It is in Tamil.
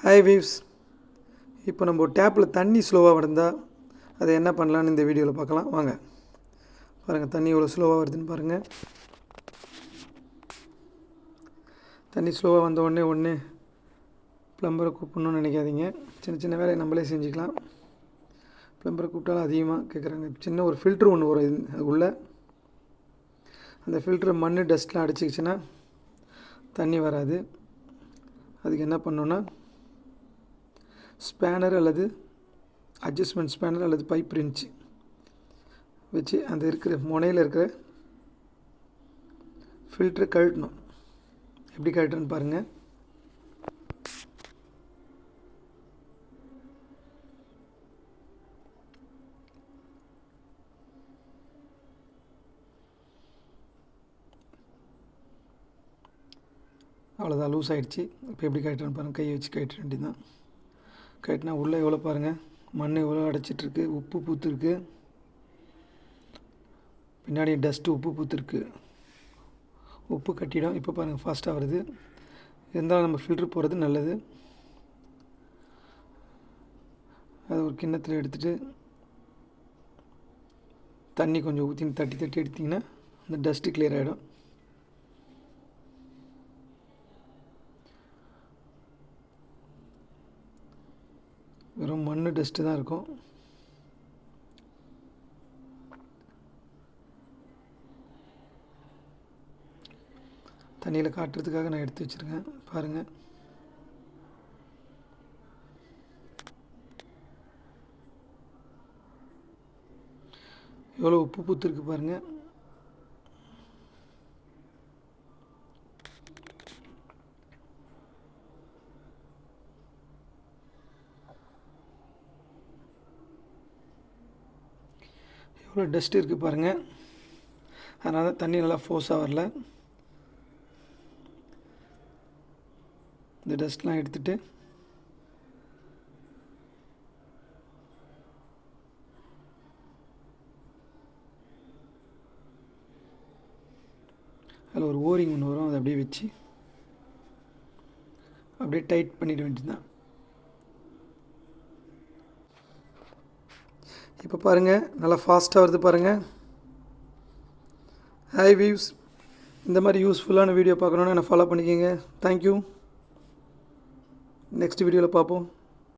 Hi weaves. இப்போ நம்ம டேப்பில் தண்ணி ஸ்லோவாக வந்தால் அதை என்ன பண்ணலான்னு இந்த வீடியோவில் பார்க்கலாம் வாங்க. பாருங்கள், தண்ணி எவ்வளோ ஸ்லோவாக வருதுன்னு பாருங்கள். தண்ணி ஸ்லோவாக வந்த உடனே ப்ளம்பரை கூப்பிடணும்னு நினைக்காதீங்க. சின்ன சின்ன வேலையை நம்மளே செஞ்சுக்கலாம். ப்ளம்பரை கூப்பிட்டாலும் அதிகமாக கேட்குறாங்க. சின்ன ஒரு ஃபில்ட்ரு ஒன்று வரும் அதுக்குள்ளே. அந்த ஃபில்ட்ரு மண் டஸ்ட்லாம் அடிச்சிக்கிச்சுன்னா தண்ணி வராது. அதுக்கு என்ன பண்ணணுன்னா ஸ்பேனர் அல்லது அட்ஜஸ்ட்மெண்ட் ஸ்பேனர் அல்லது பைப் ரின்ச் வச்சு அந்த இருக்கிற முனையில் இருக்கிற ஃபில்ட்ரை கழட்டணும். எப்படி கழட்டுன்னு பாருங்கள். அவ்வளோதான், லூஸ் ஆகிடுச்சு. இப்போ எப்படி கழட்டுன்னு பாருங்கள். கையை வச்சு கழட்ட வேண்டியதுதான். கட்டினா உள்ளே எவ்வளோ பாருங்கள், மண் எவ்வளோ அடைச்சிட்ருக்கு, உப்பு பூத்துருக்கு, பின்னாடி டஸ்ட்டு உப்பு பூத்துருக்கு, உப்பு கட்டிடும். இப்போ பாருங்கள் ஃபாஸ்ட்டாக வருது. இருந்தாலும் நம்ம ஃபில்ட்ரு போகிறது நல்லது. அது ஒரு கிண்ணத்தில் எடுத்துகிட்டு தண்ணி கொஞ்சம் ஊற்றி தட்டி எடுத்திங்கன்னா அந்த டஸ்ட்டு கிளியர் ஆகிடும். வெறும் மண் டஸ்ட்டு தான் இருக்கும். தண்ணியில் காட்டுறதுக்காக நான் எடுத்து வச்சுருக்கேன் பாருங்கள். எவ்வளோ உப்பு பூத்துருக்கு பாருங்கள். எவ்வளோ டஸ்ட் இருக்குது பாருங்கள். அதனால தான் தண்ணி நல்லா ஃபோர்ஸாக வரல. இந்த டஸ்ட்லாம் எடுத்துகிட்டு அதில் ஒரு ஓரிங் ஒன்று வரும், அதை அப்படியே வச்சு அப்படியே டைட் பண்ணிட வேண்டியதுதான். இப்போ பாருங்கள், நல்லா ஃபாஸ்ட்டாக வருது பாருங்கள். ஹாய் வீவ்ஸ், இந்த மாதிரி யூஸ்ஃபுல்லான வீடியோ பார்க்கணுன்னு என்னை ஃபாலோ பண்ணிக்கோங்க. தேங்க்யூ. நெக்ஸ்ட் வீடியோவில் பார்ப்போம்.